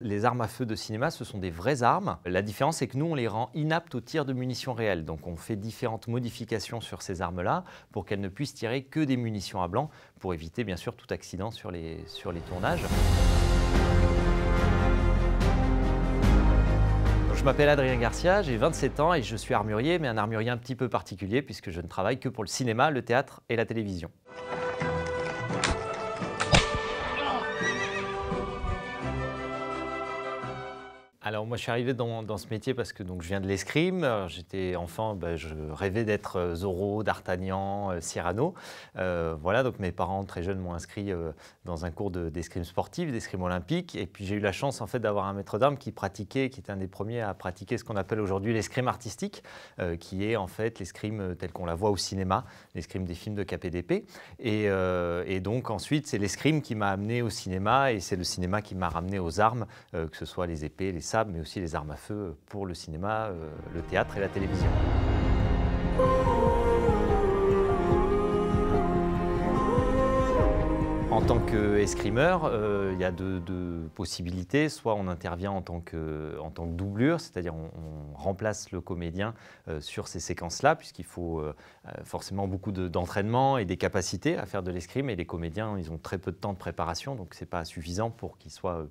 Les armes à feu de cinéma, ce sont des vraies armes. La différence, c'est que nous, on les rend inaptes au tir de munitions réelles. Donc on fait différentes modifications sur ces armes-là pour qu'elles ne puissent tirer que des munitions à blanc, pour éviter bien sûr tout accident sur les tournages. Je m'appelle Adrien Garcia, j'ai 27 ans et je suis armurier, mais un armurier un petit peu particulier puisque je ne travaille que pour le cinéma, le théâtre et la télévision. Alors moi je suis arrivé dans ce métier parce que je viens de l'escrime. J'étais enfant, je rêvais d'être Zorro, D'Artagnan, Cyrano. Voilà, donc mes parents très jeunes m'ont inscrit dans un cours d'escrime sportive, d'escrime olympique. Et puis j'ai eu la chance en fait d'avoir un maître d'armes qui était un des premiers à pratiquer ce qu'on appelle aujourd'hui l'escrime artistique, qui est en fait l'escrime telle qu'on la voit au cinéma, l'escrime des films de KPDP. Et donc ensuite c'est l'escrime qui m'a amené au cinéma et c'est le cinéma qui m'a ramené aux armes, que ce soit les épées, les sabres, mais aussi les armes à feu pour le cinéma, le théâtre et la télévision. En tant qu'escrimeur, il y a deux possibilités. Soit on intervient en tant que doublure, c'est-à-dire on remplace le comédien sur ces séquences-là, puisqu'il faut forcément beaucoup d'entraînement et des capacités à faire de l'escrime. Et les comédiens, ils ont très peu de temps de préparation, donc ce n'est pas suffisant pour qu'ils soient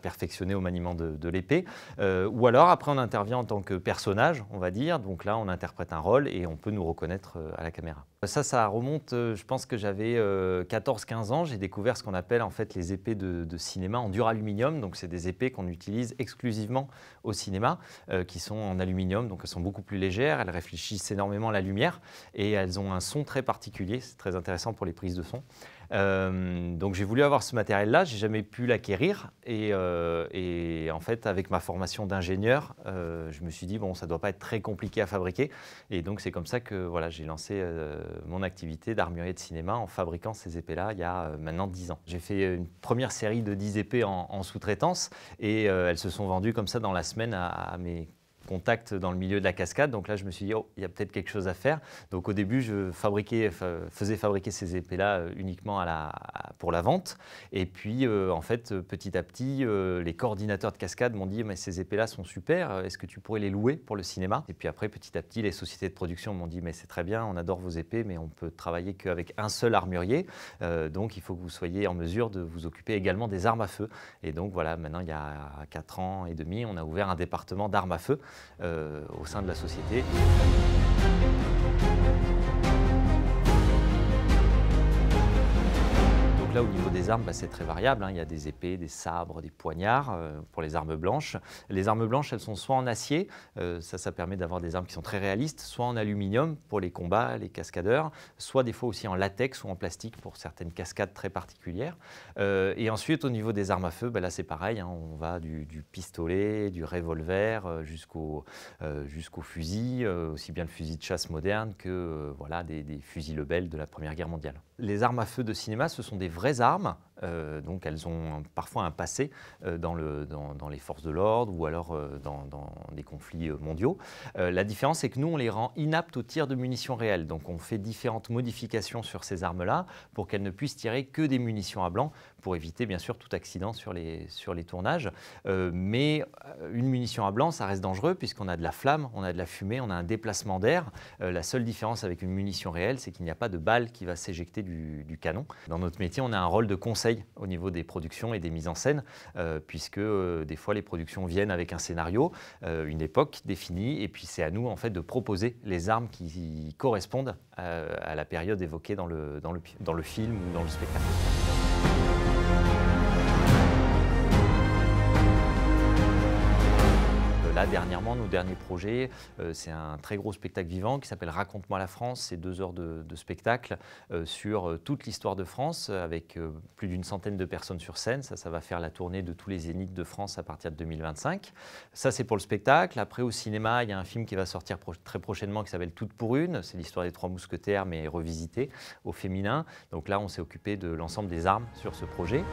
perfectionnés au maniement de l'épée. Ou alors, après, on intervient en tant que personnage, on va dire. Donc là, on interprète un rôle et on peut nous reconnaître à la caméra. Ça remonte, je pense que j'avais 14-15 ans. J'ai découvert ce qu'on appelle en fait les épées de cinéma en duraluminium. Donc c'est des épées qu'on utilise exclusivement au cinéma, qui sont en aluminium, donc elles sont beaucoup plus légères, elles réfléchissent énormément la lumière et elles ont un son très particulier. C'est très intéressant pour les prises de son. Donc j'ai voulu avoir ce matériel-là, j'ai jamais pu l'acquérir et en fait avec ma formation d'ingénieur, je me suis dit bon ça doit pas être très compliqué à fabriquer et donc c'est comme ça que voilà, j'ai lancé mon activité d'armurier de cinéma en fabriquant ces épées-là il y a maintenant 10 ans. J'ai fait une première série de 10 épées en sous-traitance et elles se sont vendues comme ça dans la semaine à mes contacts dans le milieu de la cascade. Donc là, je me suis dit, oh, il y a peut-être quelque chose à faire. Donc au début, je faisais fabriquer ces épées-là uniquement pour la vente. Et puis, en fait, petit à petit, les coordinateurs de cascade m'ont dit, mais ces épées-là sont super, est-ce que tu pourrais les louer pour le cinéma? Et puis après, petit à petit, les sociétés de production m'ont dit, mais c'est très bien, on adore vos épées, mais on peut travailler qu'avec un seul armurier. Donc il faut que vous soyez en mesure de vous occuper également des armes à feu. Et donc voilà, maintenant, il y a 4 ans et demi, on a ouvert un département d'armes à feu au sein de la société. Donc là, au niveau des armes, c'est très variable. Il y a des épées, des sabres, des poignards pour les armes blanches. Les armes blanches, elles sont soit en acier, ça permet d'avoir des armes qui sont très réalistes, soit en aluminium pour les combats, les cascadeurs, soit des fois aussi en latex ou en plastique pour certaines cascades très particulières. Et ensuite, au niveau des armes à feu, là c'est pareil, on va du pistolet, du revolver jusqu'au fusil, aussi bien le fusil de chasse moderne que voilà, des fusils Lebel de la Première Guerre mondiale. Les armes à feu de cinéma, ce sont des vraies armes, donc elles ont parfois un passé dans les forces de l'ordre ou alors dans des conflits mondiaux. La différence, c'est que nous, on les rend inaptes au tir de munitions réelles. Donc on fait différentes modifications sur ces armes-là pour qu'elles ne puissent tirer que des munitions à blanc, pour éviter bien sûr tout accident sur les tournages. Mais une munition à blanc, ça reste dangereux puisqu'on a de la flamme, on a de la fumée, on a un déplacement d'air. La seule différence avec une munition réelle, c'est qu'il n'y a pas de balle qui va s'éjecter du canon. Dans notre métier, on a un rôle de conseil au niveau des productions et des mises en scène, puisque des fois les productions viennent avec un scénario, une époque définie, et puis c'est à nous en fait de proposer les armes qui correspondent à la période évoquée dans le film ou dans le spectacle. Là, dernièrement, nos derniers projets, c'est un très gros spectacle vivant qui s'appelle Raconte-moi la France. C'est 2 heures de spectacle sur toute l'histoire de France avec plus d'une centaine de personnes sur scène. Ça va faire la tournée de tous les zéniths de France à partir de 2025. Ça, c'est pour le spectacle. Après, au cinéma, il y a un film qui va sortir très prochainement qui s'appelle Toutes pour une. C'est l'histoire des 3 mousquetaires, mais revisité au féminin. Donc là, on s'est occupé de l'ensemble des armes sur ce projet.